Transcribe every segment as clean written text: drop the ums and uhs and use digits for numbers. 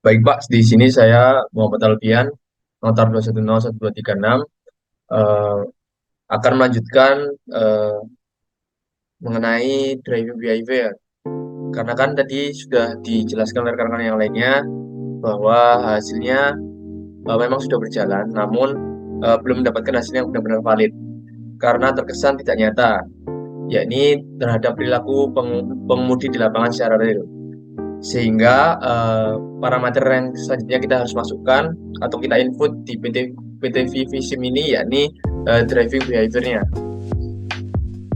Baik Pak, di sini saya Muhammad Alfian, notar 2101236, eh, akan melanjutkan eh, mengenai driving behavior. Karena kan tadi sudah dijelaskan oleh rekan-rekan yang lainnya bahwa hasilnya memang sudah berjalan, namun belum mendapatkan hasil yang benar-benar valid karena terkesan tidak nyata, yakni terhadap perilaku pengemudi di lapangan secara real. Sehingga parameter yang selanjutnya kita harus masukkan atau kita input di PTV Sim ini yakni driving behavior-nya.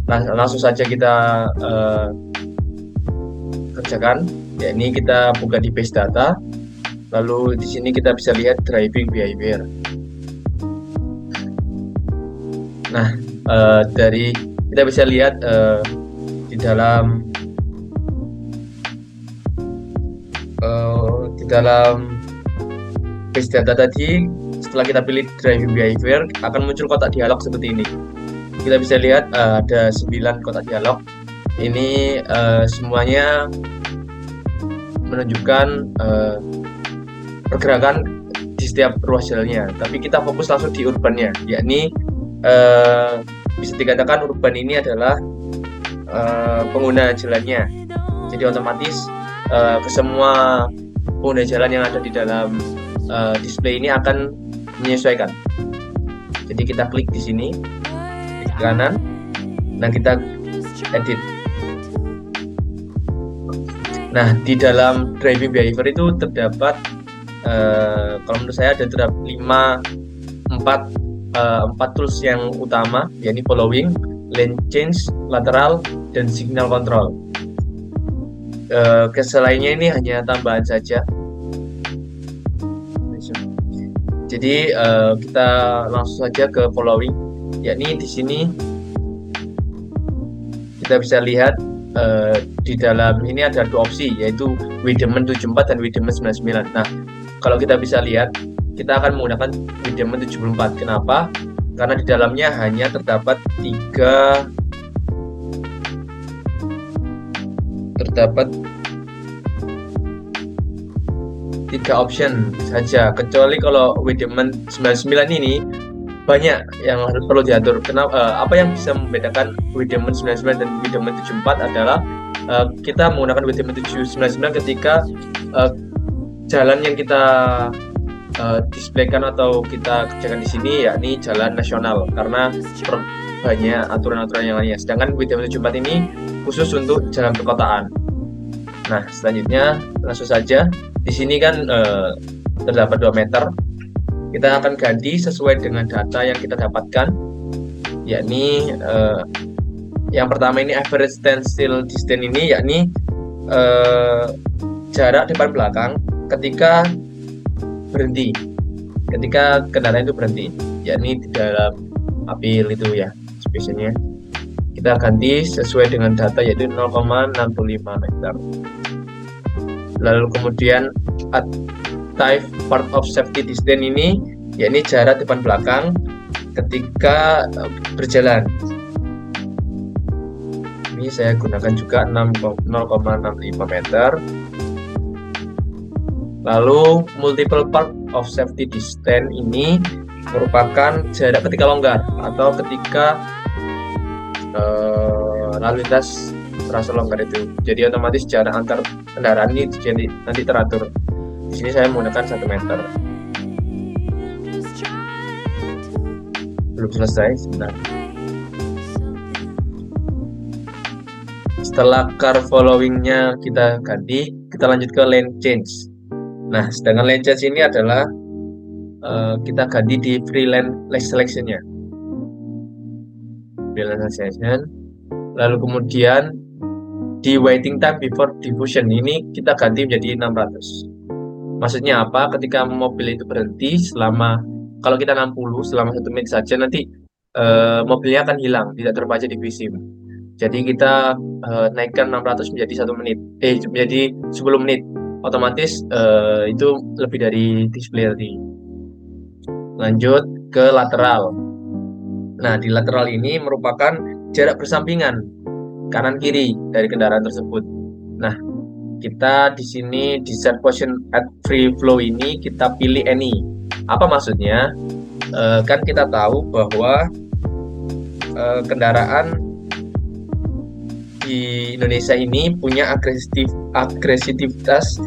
Nah, langsung saja kita kerjakan, yakni kita buka di base data, lalu di sini kita bisa lihat driving behavior. Nah, dari kita bisa lihat di dalam base data tadi, setelah kita pilih driving behavior, akan muncul kotak dialog seperti ini. Kita bisa lihat ada 9 kotak dialog. Ini semuanya menunjukkan pergerakan di setiap ruas jalannya. Tapi kita fokus langsung di urbannya, yakni bisa dikatakan urban ini adalah pengguna jalannya. Jadi otomatis ke semua pengguna jalan yang ada di dalam display ini akan menyesuaikan. Jadi kita klik di sini di kanan, nah kita edit. Nah, di dalam driving behavior itu terdapat kalau menurut saya ada terdapat 4 tools yang utama, yakni following, lane change, lateral, dan signal control. Selainnya ini hanya tambahan saja. Jadi kita langsung saja ke following, yakni di sini kita bisa lihat di dalam ini ada 2 opsi, yaitu Wideman 74 dan Wideman 99. Nah, kalau kita bisa lihat, kita akan menggunakan Wideman 74. Kenapa? Karena di dalamnya hanya terdapat 3 option saja, kecuali kalau Wideman 99 ini banyak yang harus perlu diatur. Kenapa? Apa yang bisa membedakan Wideman 99 dan Wideman 74 adalah kita menggunakan Wideman 799 ketika jalan yang kita displaykan atau kita kerjakan di sini yakni jalan nasional, karena banyak aturan-aturan yang lainnya. Sedangkan Wideman 74 ini khusus untuk jalan perkotaan. Nah, selanjutnya langsung saja. Di sini kan terdapat 2 meter. Kita akan ganti sesuai dengan data yang kita dapatkan, yakni yang pertama ini average standstill distance ini, yakni jarak depan belakang ketika berhenti, ketika kendaraan itu berhenti, yakni di dalam apil itu ya spesiesnya. Kita ganti sesuai dengan data, yaitu 0,65 meter. Lalu kemudian type part of safety distance ini, yakni jarak depan belakang ketika berjalan. Ini saya gunakan juga 0,65 meter. Lalu multiple part of safety distance ini merupakan jarak ketika longgar atau ketika lalu lintas terasa longgar itu. Jadi otomatis jarak antar kendaraan ini nanti teratur. Di sini saya menggunakan 1 meter. Belum selesai, sebentar. Setelah car followingnya kita ganti, kita lanjut ke lane change. Nah, sedangkan lane change ini adalah kita ganti di free lane selection-nya. Free lane selection. Lalu kemudian di waiting time before diffusion ini kita ganti menjadi 600. Maksudnya apa? Ketika mobil itu berhenti kalau kita 60 selama 1 menit saja, nanti mobilnya akan hilang, tidak terbaca di VSIM. Jadi kita naikkan 600 menjadi 1 menit, menjadi 10 menit. Otomatis itu lebih dari display tadi. Lanjut ke lateral. Nah, di lateral ini merupakan jarak bersampingan kanan kiri dari kendaraan tersebut. Nah, kita di sini di set position at free flow ini kita pilih any. Apa maksudnya? Kan kita tahu bahwa kendaraan di Indonesia ini punya agresivitas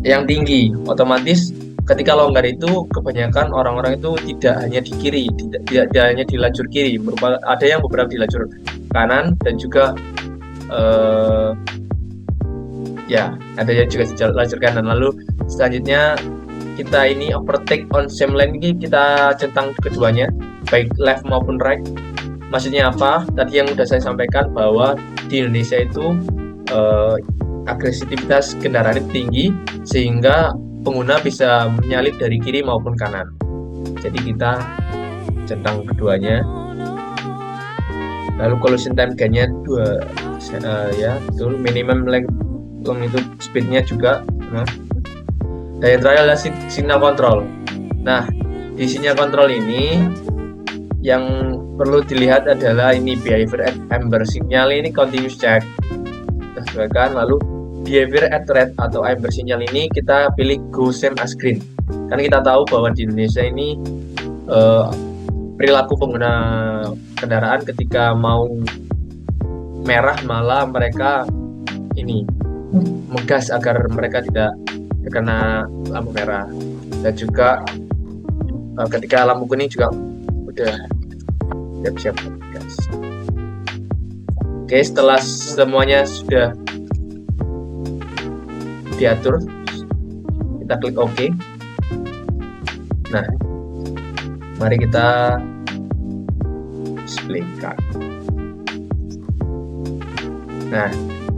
yang tinggi. Otomatis ketika longgar itu kebanyakan orang-orang itu tidak hanya di kiri, tidak hanya di lajur kiri, ada yang beberapa di lajur kanan dan juga ya ada yang juga di lajur kanan. Lalu selanjutnya kita ini overtake on same lane ini kita centang keduanya, baik left maupun right. Maksudnya apa? Tadi yang sudah saya sampaikan bahwa di Indonesia itu agresivitas kendaraan itu tinggi sehingga pengguna bisa menyalip dari kiri maupun kanan. Jadi kita centang keduanya. Lalu collision time gain-nya 2 ya, betul. Minimum length itu speednya juga. Nah, dan yang terakhir adalah signal control. Nah, di signal control ini yang perlu dilihat adalah ini behavior at amber signal ini continuous check. Kita sesuaikan. Lalu behavior at red atau amber signal ini kita pilih go same as green. Karena kita tahu bahwa di Indonesia ini perilaku pengguna kendaraan ketika mau merah malah mereka ini menggas agar mereka tidak terkena lampu merah, dan juga ketika lampu kuning juga udah siap-siap gas. Oke, setelah semuanya sudah diatur, kita klik OK. Nah, mari kita display card. Nah,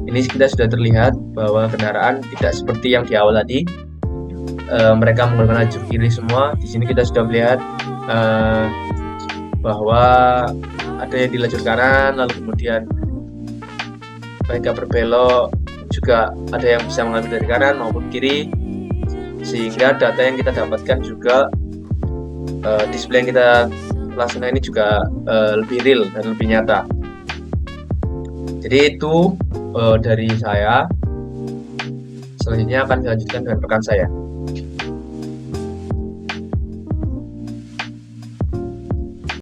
ini kita sudah terlihat bahwa kendaraan tidak seperti yang di awal tadi. Mereka menggunakan lajur kiri semua. Di sini kita sudah melihat bahwa ada yang di lajur kanan, lalu kemudian mereka berbelok, juga ada yang bisa mengambil dari kanan maupun kiri, sehingga data yang kita dapatkan juga display yang kita langsungkan ini juga lebih real dan lebih nyata. Jadi itu dari saya. Selanjutnya akan dilanjutkan dengan rekan saya.